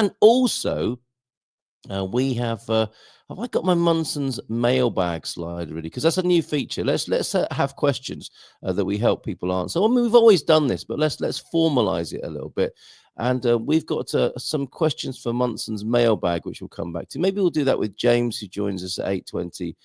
And also, we have I got my Munson's mailbag slide ready? Because that's a new feature. Let's have questions that we help people answer. I mean, we've always done this, but let's formalize it a little bit. And we've got some questions for Munson's mailbag, which we'll come back to. Maybe we'll do that with James, who joins us at 8:20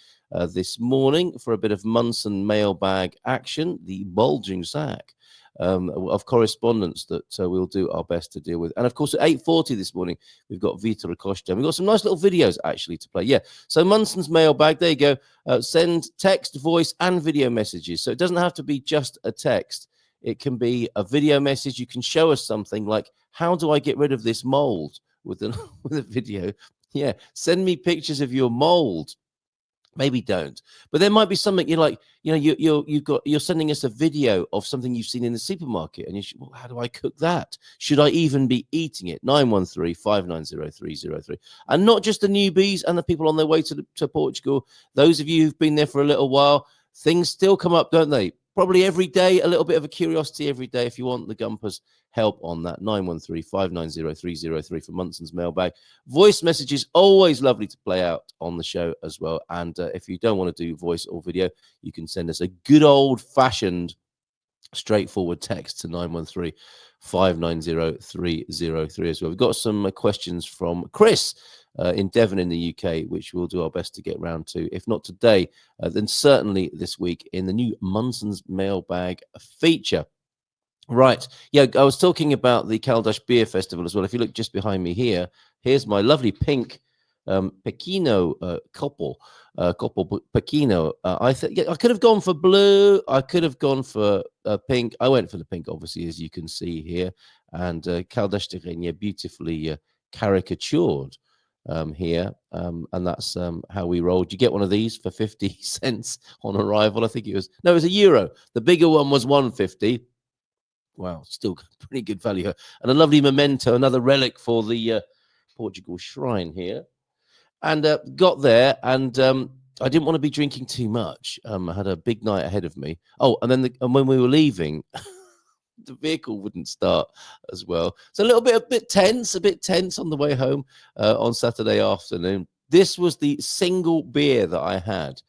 this morning for a bit of Munson mailbag action, the bulging sack of correspondence that we'll do our best to deal with. And of course, at 8:40 this morning, we've got Vitor Acosta. We've got some nice little videos actually to play. Yeah. So Munson's mailbag, there you go. Send text, voice, and video messages. So it doesn't have to be just a text. It can be a video message. You can show us something like, how do I get rid of this mold with with a video? Yeah. Send me pictures of your mold. Maybe don't, but there might be something you're like, you're sending us a video of something you've seen in the supermarket, and well, how do I cook that? Should I even be eating it? 913-590-303, and not just the newbies and the people on their way to Portugal. Those of you who've been there for a little while, things still come up, don't they? Probably every day, a little bit of a curiosity every day. If you want the Gumpers help on that, 913-590-303 for Munson's mailbag. Voice messages, always lovely to play out on the show as well. And if you don't want to do voice or video, you can send us a good old-fashioned straightforward text to 913-590-303 as well. We've got some questions from Chris in Devon in the UK, which we'll do our best to get round to. If not today, then certainly this week in the new Munson's mailbag feature. Right. Yeah, I was talking about the Caldas Beer Festival as well. If you look just behind me here, here's my lovely pink Pequeno couple Pequeno. I could have gone for blue. I could have gone for pink. I went for the pink, obviously, as you can see here. And Caldas de Rainha beautifully caricatured here. And that's how we rolled. You get one of these for 50 cents on arrival. I think it was €1. The bigger one was 150. Wow, still pretty good value. And a lovely memento, another relic for the Portugal shrine here. And got there, and I didn't want to be drinking too much. I had a big night ahead of me. Oh, and then when we were leaving, the vehicle wouldn't start as well. So a bit tense on the way home on Saturday afternoon. This was the single beer that I had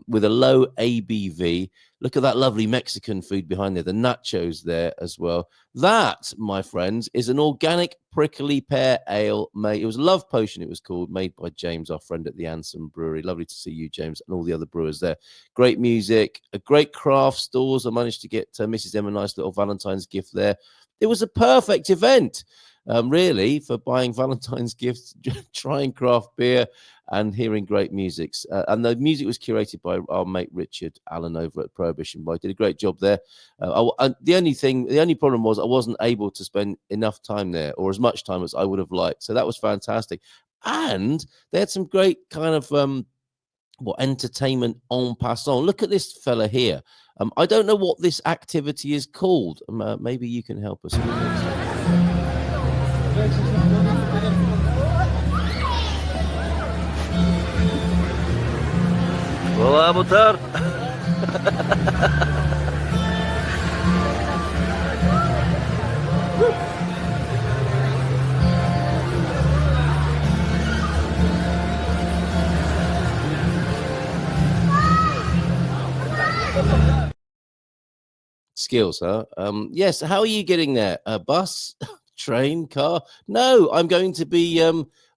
with a low ABV. Look at that lovely Mexican food behind there, the nachos there as well. That, my friends, is an organic prickly pear ale. It was Love Potion, it was called, made by James, our friend at the Anson Brewery. Lovely to see you, James, and all the other brewers there. Great music, a great craft stores. I managed to get Mrs. M a nice little Valentine's gift there. It was a perfect event, really, for buying Valentine's gifts, trying craft beer, and hearing great music. And the music was curated by our mate Richard Allen over at Prohibition Bar. Did a great job there. The only problem was I wasn't able to spend enough time there, or as much time as I would have liked. So that was fantastic. And they had some great kind of entertainment en passant. Look at this fella here. I don't know what this activity is called. Maybe you can help us. Olá, boa tarde. Skills, huh? Yes. How are you getting there? Bus, train, car? No, I'm going to be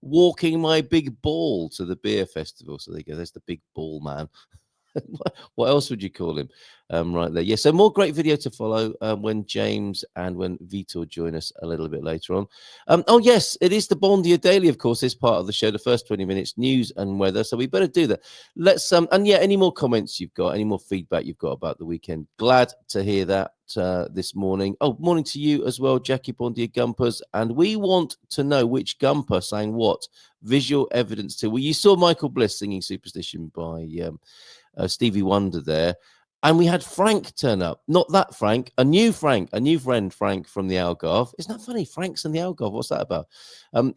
walking my big ball to the beer festival. So there you go. There's the big ball man. What else would you call him? Right there. Yeah, so more great video to follow when James and when Vitor join us a little bit later on. Oh, yes, it is the Bon Dia Daily, of course, this part of the show, the first 20 minutes, news and weather. So we better do that. Let's, and yeah, any more comments you've got, any more feedback you've got about the weekend, glad to hear that this morning. Oh, morning to you as well, Jackie Bon Dia Gumpers. And we want to know which Gumper sang what. Visual evidence to. Well, you saw Michael Bliss singing Superstition by Stevie Wonder there. And we had Frank turn up. Not that Frank, a new friend, Frank from the Algarve. Isn't that funny? Frank's in the Algarve. What's that about?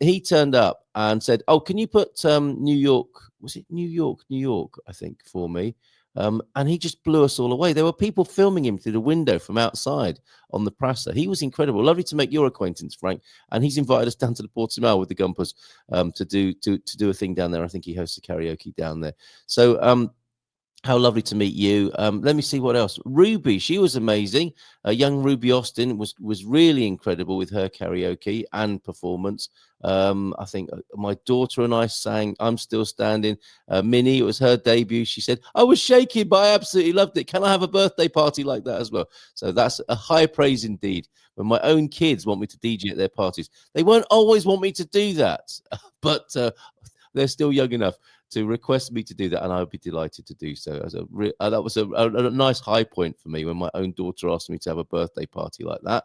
He turned up and said, oh, can you put New York, was it New York, I think, for me? And he just blew us all away. There were people filming him through the window from outside on the Prasa. He was incredible. Lovely to make your acquaintance, Frank. And he's invited us down to the Portimao with the Gumpers to do a thing down there. I think he hosts a karaoke down there. So how lovely to meet you. Let me see what else. Ruby, she was amazing. Young Ruby Austin was really incredible with her karaoke and performance. I think my daughter and I sang I'm Still Standing. Minnie, it was her debut. She said, I was shaking, but I absolutely loved it. Can I have a birthday party like that as well? So that's a high praise indeed. When my own kids want me to DJ at their parties, they won't always want me to do that, but they're still young enough to request me to do that, and I would be delighted to do so. As that was a nice high point for me when my own daughter asked me to have a birthday party like that.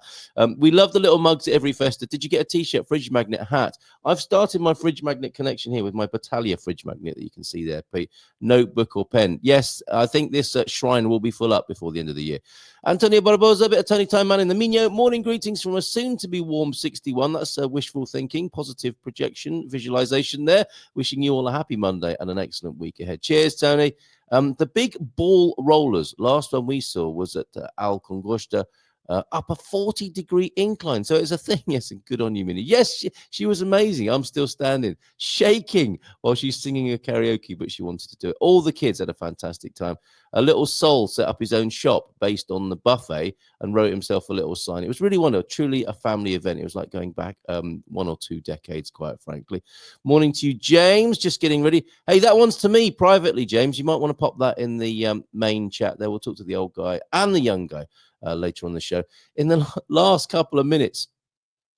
We love the little mugs at every festa. Did you get a t-shirt, fridge magnet, hat? I've started my fridge magnet connection here with my Battaglia fridge magnet that you can see there, Pete. Notebook or pen. Yes, I think this shrine will be full up before the end of the year. Antonio Barbosa, a bit of Tony Time Man in the Minho. Morning greetings from a soon-to-be warm 61. That's wishful thinking, positive projection, visualization there. Wishing you all a happy Monday and an excellent week ahead. Cheers, Tony. The big ball rollers, last one we saw was at Al Congosta, up a 40-degree incline. So it's a thing. Yes, and good on you, Minnie. Yes, she was amazing. I'm still standing, shaking while she's singing a karaoke, but she wanted to do it. All the kids had a fantastic time. A little soul set up his own shop based on the buffet and wrote himself a little sign. It was really wonderful, truly a family event. It was like going back 1 or 2 decades, quite frankly. Morning to you, James. Just getting ready. Hey, that one's to me privately, James. You might want to pop that in the main chat there. We'll talk to the old guy and the young guy later on the show. In the last couple of minutes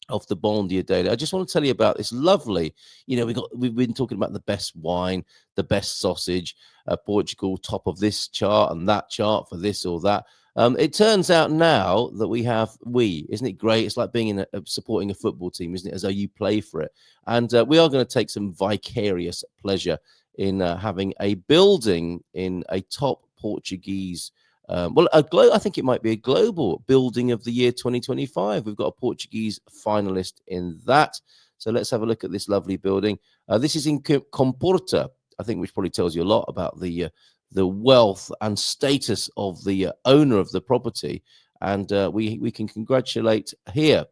of the Bon Dia Daily, I just want to tell you about this lovely, we've been talking about the best wine, the best sausage, Portugal top of this chart and that chart for this or that. It turns out now that isn't it great? It's like being supporting a football team, isn't it? As though you play for it. And we are going to take some vicarious pleasure in having a building in a top Portuguese I think it might be a global building of the year 2025. We've got a Portuguese finalist in that. So let's have a look at this lovely building. This is in Comporta, I think, which probably tells you a lot about the wealth and status of the owner of the property. And we can congratulate here.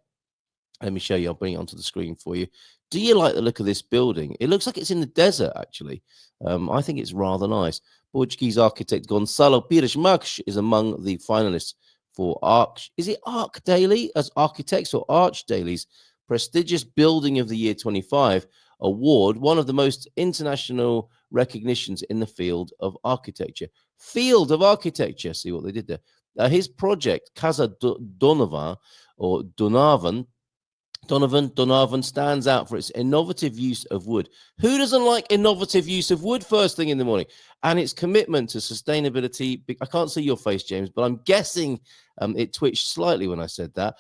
Let me show you. I'll bring it onto the screen for you. Do you like the look of this building? It looks like it's in the desert, actually. I think it's rather nice. Portuguese architect Gonçalo Pires Marques is among the finalists for Is it Arc Daily as architects or Arch Daily's prestigious Building of the Year 25 award, one of the most international recognitions in the field of architecture. Field of architecture. See what they did there. His project, Casa Donovan, or Donovan stands out for its innovative use of wood. Who doesn't like innovative use of wood first thing in the morning? And its commitment to sustainability. I can't see your face, James, but I'm guessing it twitched slightly when I said that.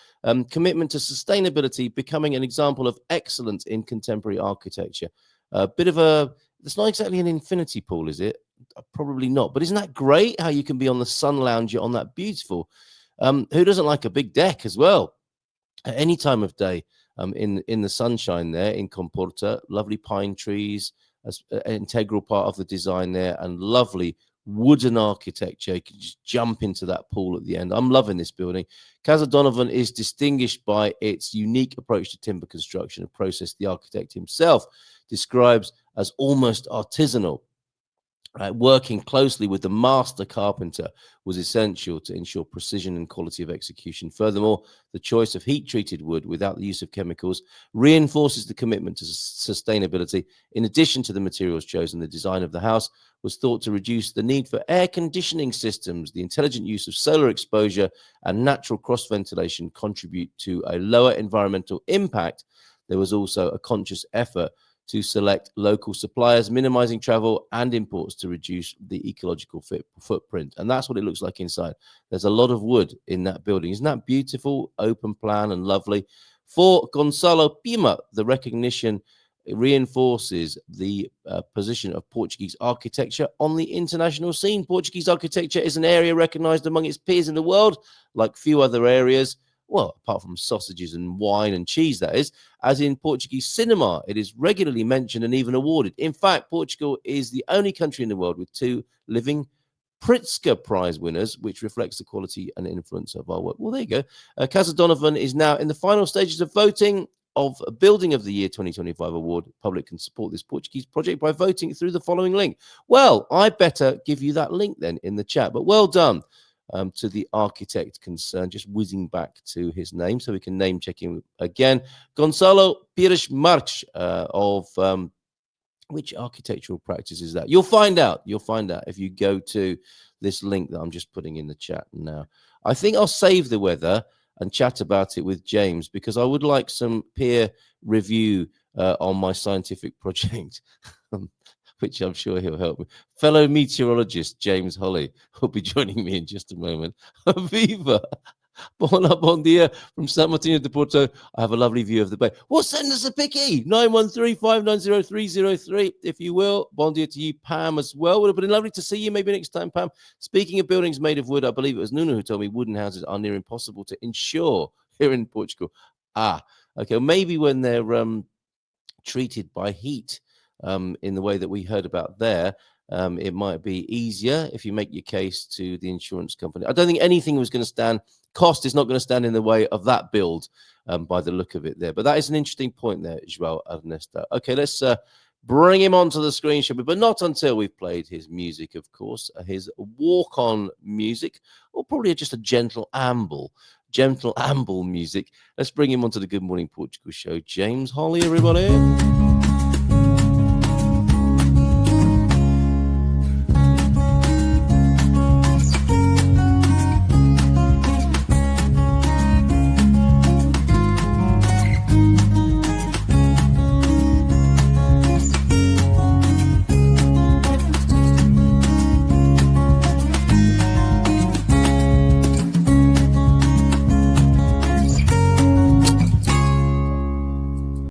Commitment to sustainability becoming an example of excellence in contemporary architecture. It's not exactly an infinity pool, is it? Probably not. But isn't that great how you can be on the sun lounger on that beautiful? Who doesn't like a big deck as well? At any time of day, in the sunshine there in Comporta, lovely pine trees as an integral part of the design there, and lovely wooden architecture. You can just jump into that pool at the end. I'm loving this building. Casa Donovan is distinguished by its unique approach to timber construction, a process the architect himself describes as almost artisanal. Working closely with the master carpenter was essential to ensure precision and quality of execution. Furthermore, the choice of heat-treated wood without the use of chemicals reinforces the commitment to sustainability. In addition to the materials chosen, the design of the house was thought to reduce the need for air conditioning systems. The intelligent use of solar exposure and natural cross-ventilation contribute to a lower environmental impact. There was also a conscious effort to select local suppliers, minimizing travel and imports to reduce the ecological footprint. And that's what it looks like inside. There's a lot of wood in that building. Isn't that beautiful? Open plan and lovely. For Gonçalo Pima, the recognition reinforces the position of Portuguese architecture on the international scene. Portuguese architecture is an area recognized among its peers in the world, like few other areas. Well, apart from sausages and wine and cheese, that is. As in Portuguese cinema, it is regularly mentioned and even awarded. In fact, Portugal is the only country in the world with 2 living Pritzker Prize winners, which reflects the quality and influence of our work. Well, there you go. Casa Donovan is now in the final stages of voting of Building of the Year 2025 award. Public can support this Portuguese project by voting through the following link. Well, I better give you that link then in the chat, but well done to the architect concerned. Just whizzing back to his name so we can name check him again. Gonçalo Pires Marques of which architectural practice is that? You'll find out. You'll find out if you go to this link that I'm just putting in the chat now. I think I'll save the weather and chat about it with James, because I would like some peer review on my scientific project, which I'm sure he'll help me. Fellow meteorologist James Holly will be joining me in just a moment. Viva! Hola, bon dia from San Martino de Porto. I have a lovely view of the bay. Well, send us a picky, 913-590-303, if you will. Bon dia to you, Pam, as well. Would have been lovely to see you maybe next time, Pam. Speaking of buildings made of wood, I believe it was Nuno who told me wooden houses are near impossible to insure here in Portugal. Okay, maybe when they're treated by heat in the way that we heard about there, it might be easier if you make your case to the insurance company. I don't think anything was going to stand. Cost is not going to stand in the way of that build by the look of it there. But that is an interesting point there, João Ernesto. Okay, let's bring him onto the screen, shall we? But not until we've played his music, of course, his walk-on music, or probably just a gentle amble music. Let's bring him onto the Good Morning Portugal show. James Holly, everybody.